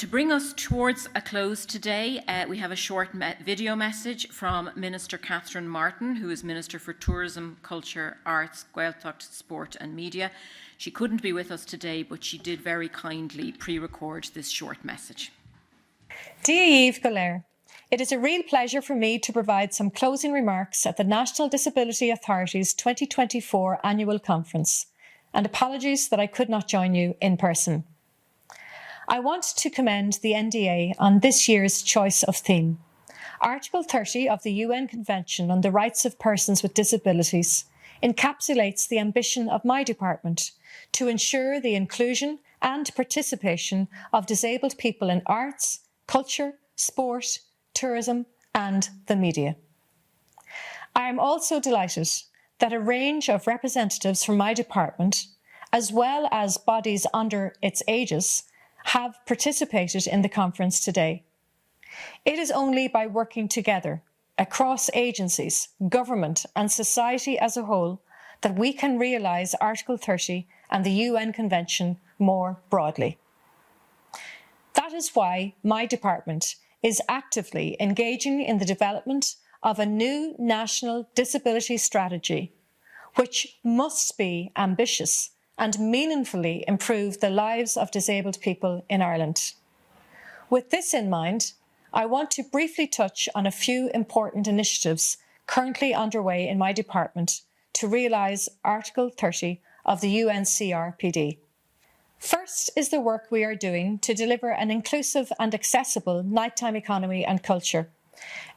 To bring us towards a close today, we have a short video message from Minister Catherine Martin, who is Minister for Tourism, Culture, Arts, Gaeltacht, Sport and Media. She couldn't be with us today, but she did very kindly pre-record this short message. Díomh go léir. It is a real pleasure for me to provide some closing remarks at the National Disability Authority's 2024 Annual Conference, and apologies that I could not join you in person. I want to commend the NDA on this year's choice of theme. Article 30 of the UN Convention on the Rights of Persons with Disabilities encapsulates the ambition of my department to ensure the inclusion and participation of disabled people in arts, culture, sport, tourism and the media. I am also delighted that a range of representatives from my department, as well as bodies under its aegis, have participated in the conference today. It is only by working together across agencies, government and society as a whole that we can realise Article 30 and the UN Convention more broadly. That is why my department is actively engaging in the development of a new national disability strategy, which must be ambitious and meaningfully improve the lives of disabled people in Ireland. With this in mind, I want to briefly touch on a few important initiatives currently underway in my department to realise Article 30 of the UNCRPD. First is the work we are doing to deliver an inclusive and accessible nighttime economy and culture.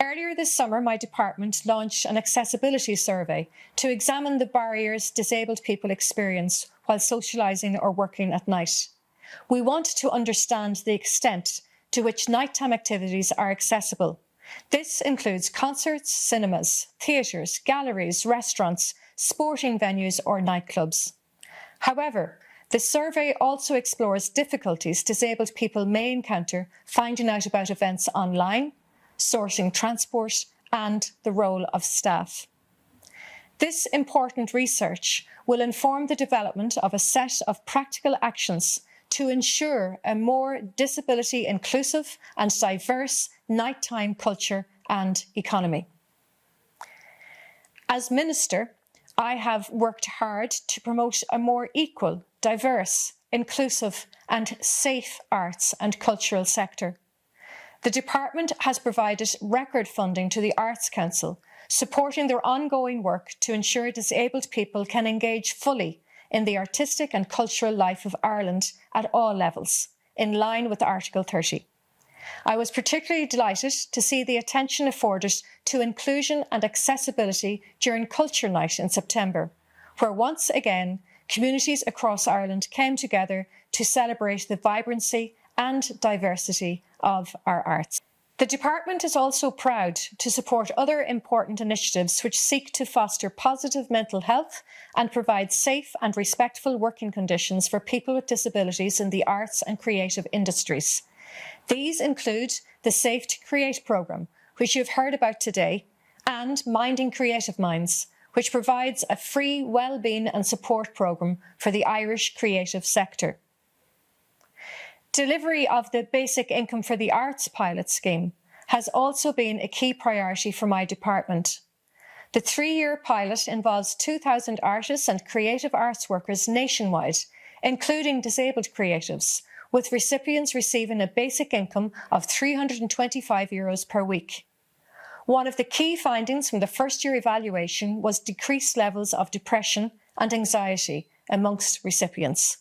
Earlier this summer, my department launched an accessibility survey to examine the barriers disabled people experience while socialising or working at night. We want to understand the extent to which nighttime activities are accessible. This includes concerts, cinemas, theatres, galleries, restaurants, sporting venues or nightclubs. However, the survey also explores difficulties disabled people may encounter finding out about events online, sourcing transport and the role of staff. This important research will inform the development of a set of practical actions to ensure a more disability inclusive and diverse nighttime culture and economy. As Minister, I have worked hard to promote a more equal, diverse, inclusive and safe arts and cultural sector. The department has provided record funding to the Arts Council, supporting their ongoing work to ensure disabled people can engage fully in the artistic and cultural life of Ireland at all levels, in line with Article 30. I was particularly delighted to see the attention afforded to inclusion and accessibility during Culture Night in September, where once again communities across Ireland came together to celebrate the vibrancy and diversity of our arts. The department is also proud to support other important initiatives which seek to foster positive mental health and provide safe and respectful working conditions for people with disabilities in the arts and creative industries. These include the Safe to Create programme, which you've heard about today, and Minding Creative Minds, which provides a free wellbeing and support programme for the Irish creative sector. Delivery of the Basic Income for the Arts pilot scheme has also been a key priority for my department. The 3-year pilot involves 2,000 artists and creative arts workers nationwide, including disabled creatives, with recipients receiving a basic income of €325 per week. One of the key findings from the first-year evaluation was decreased levels of depression and anxiety amongst recipients.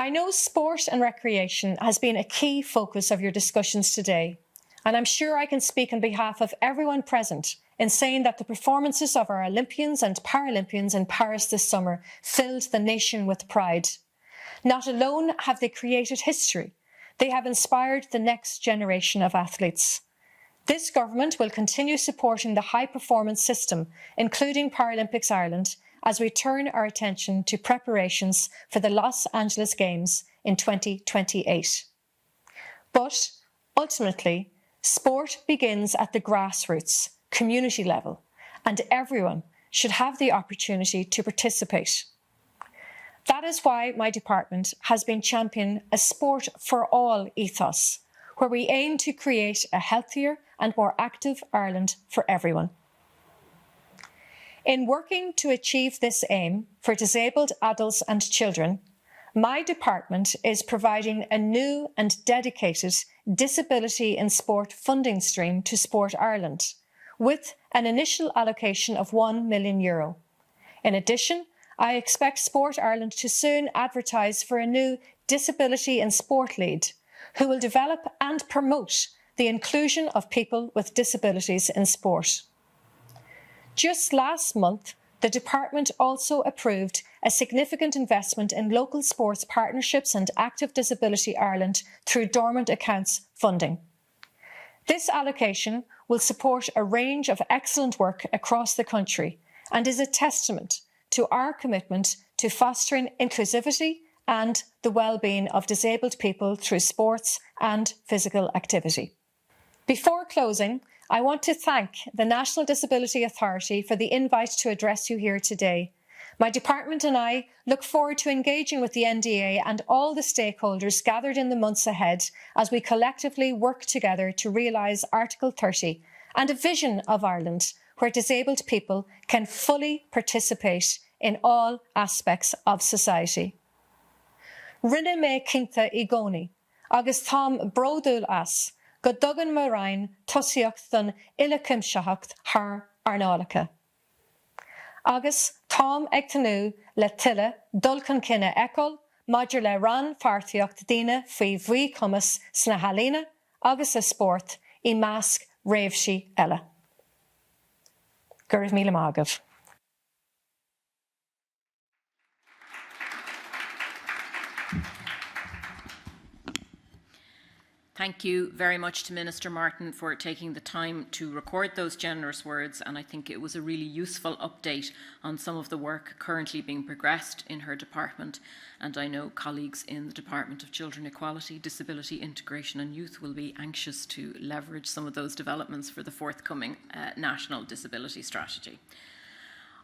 I know sport and recreation has been a key focus of your discussions today, and I'm sure I can speak on behalf of everyone present in saying that the performances of our Olympians and Paralympians in Paris this summer filled the nation with pride. Not alone have they created history, they have inspired the next generation of athletes. This government will continue supporting the high-performance system, including Paralympics Ireland, as we turn our attention to preparations for the Los Angeles Games in 2028. But ultimately, sport begins at the grassroots, community level, and everyone should have the opportunity to participate. That is why my department has been championing a sport for all ethos, where we aim to create a healthier and more active Ireland for everyone. In working to achieve this aim for disabled adults and children, my department is providing a new and dedicated Disability in Sport funding stream to Sport Ireland, with an initial allocation of €1 million. In addition, I expect Sport Ireland to soon advertise for a new Disability in Sport lead, who will develop and promote the inclusion of people with disabilities in sport. Just last month, the department also approved a significant investment in local sports partnerships and Active Disability Ireland through dormant accounts funding. This allocation will support a range of excellent work across the country and is a testament to our commitment to fostering inclusivity and the well-being of disabled people through sports and physical activity. Before closing, I want to thank the National Disability Authority for the invite to address you here today. My department and I look forward to engaging with the NDA and all the stakeholders gathered in the months ahead as we collectively work together to realise Article 30 and a vision of Ireland where disabled people can fully participate in all aspects of society. Rinne me cinnte I gcónaí, agus tám bródúil as, go dtugann mo rainn tosaíocht don Uile Cuimseacht thar Arnálacha. Agus tám ag tanú le tuile dul chun cinenne eicol, maidir le ran fartaíocht daoine faoi bhuí cumas sna hailíne agus a sport I measc réimhsí eile. Gur raibh míle mágah. Thank you very much to Minister Martin for taking the time to record those generous words, and I think it was a really useful update on some of the work currently being progressed in her department, and I know colleagues in the Department of Children Equality, Disability, Integration and Youth will be anxious to leverage some of those developments for the forthcoming National Disability Strategy.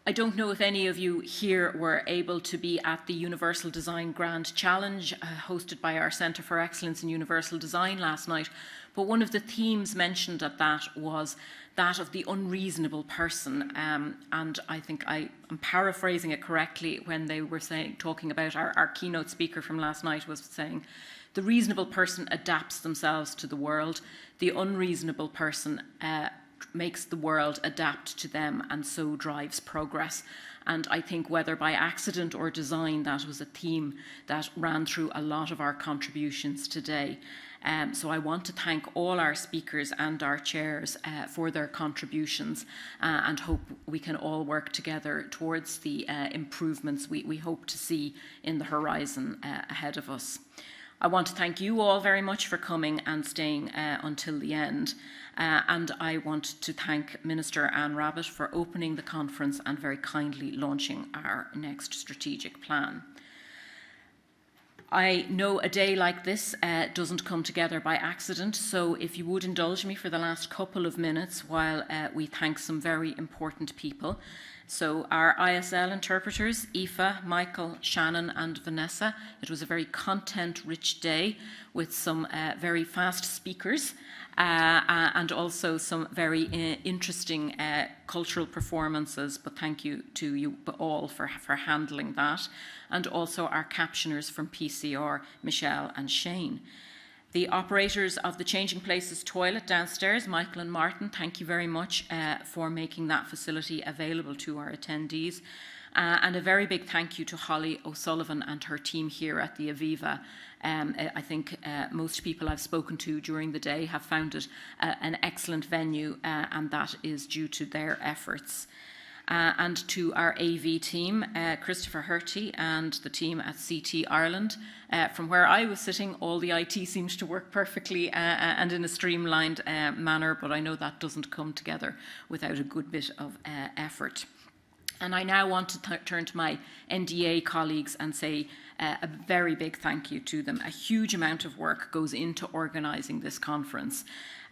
I don't know if any of you here were able to be at the Universal Design Grand Challenge hosted by our Centre for Excellence in Universal Design last night, but one of the themes mentioned at that was that of the unreasonable person, and I think I am paraphrasing it correctly when they were talking about our keynote speaker from last night was saying, the reasonable person adapts themselves to the world, the unreasonable person makes the world adapt to them and so drives progress. And I think whether by accident or design, that was a theme that ran through a lot of our contributions today. So I want to thank all our speakers and our chairs for their contributions and hope we can all work together towards the improvements we hope to see in the horizon ahead of us. I want to thank you all very much for coming and staying until the end. And I want to thank Minister Anne Rabbitte for opening the conference and very kindly launching our next strategic plan. I know a day like this doesn't come together by accident, so if you would indulge me for the last couple of minutes while we thank some very important people. So our ISL interpreters, Aoife, Michael, Shannon and Vanessa. It was a very content-rich day with some very fast speakers and also some very interesting cultural performances, but thank you to you all for handling that. And also our captioners from PCR, Michelle and Shane. The operators of the Changing Places toilet downstairs, Michael and Martin, thank you very much for making that facility available to our attendees. And a very big thank you to Holly O'Sullivan and her team here at the Aviva. I think most people I've spoken to during the day have found it an excellent venue, and that is due to their efforts. And to our AV team, Christopher Hartney and the team at CT Ireland. From where I was sitting, all the IT seemed to work perfectly and in a streamlined manner, but I know that doesn't come together without a good bit of effort. And I now want to turn to my NDA colleagues and say a very big thank you to them. A huge amount of work goes into organising this conference.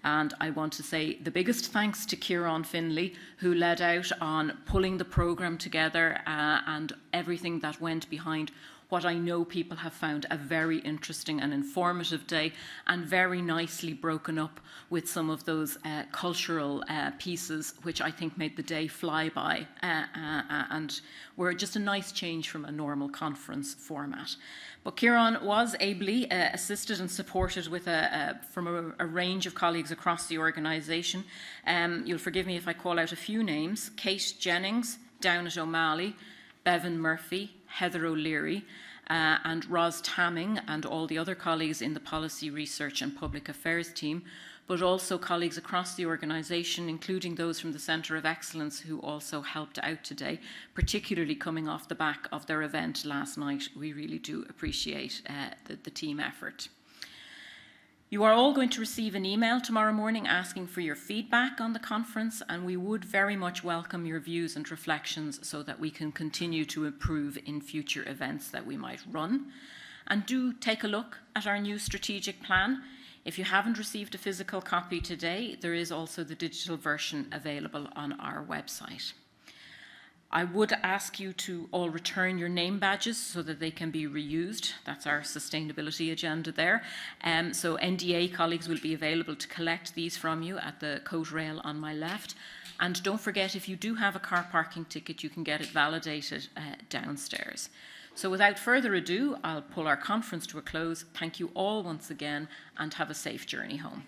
And I want to say the biggest thanks to Ciarán Finlay, who led out on pulling the programme together and everything that went behind what I know people have found a very interesting and informative day, and very nicely broken up with some of those cultural pieces, which I think made the day fly by and were just a nice change from a normal conference format. But Ciarán was ably assisted and supported with from a range of colleagues across the organisation. You'll forgive me if I call out a few names: Kate Jennings, Downat O'Malley, Bevan Murphy, Heather O'Leary, and Ros Tamming, and all the other colleagues in the Policy Research and Public Affairs team, but also colleagues across the organisation, including those from the Centre of Excellence who also helped out today, particularly coming off the back of their event last night. We really do appreciate the team effort. You are all going to receive an email tomorrow morning asking for your feedback on the conference, and we would very much welcome your views and reflections so that we can continue to improve in future events that we might run. And do take a look at our new strategic plan. If you haven't received a physical copy today, there is also the digital version available on our website. I would ask you to all return your name badges so that they can be reused. That's our sustainability agenda there. So NDA colleagues will be available to collect these from you at the coat rail on my left. And don't forget, if you do have a car parking ticket, you can get it validated downstairs. So without further ado, I'll pull our conference to a close. Thank you all once again, and have a safe journey home.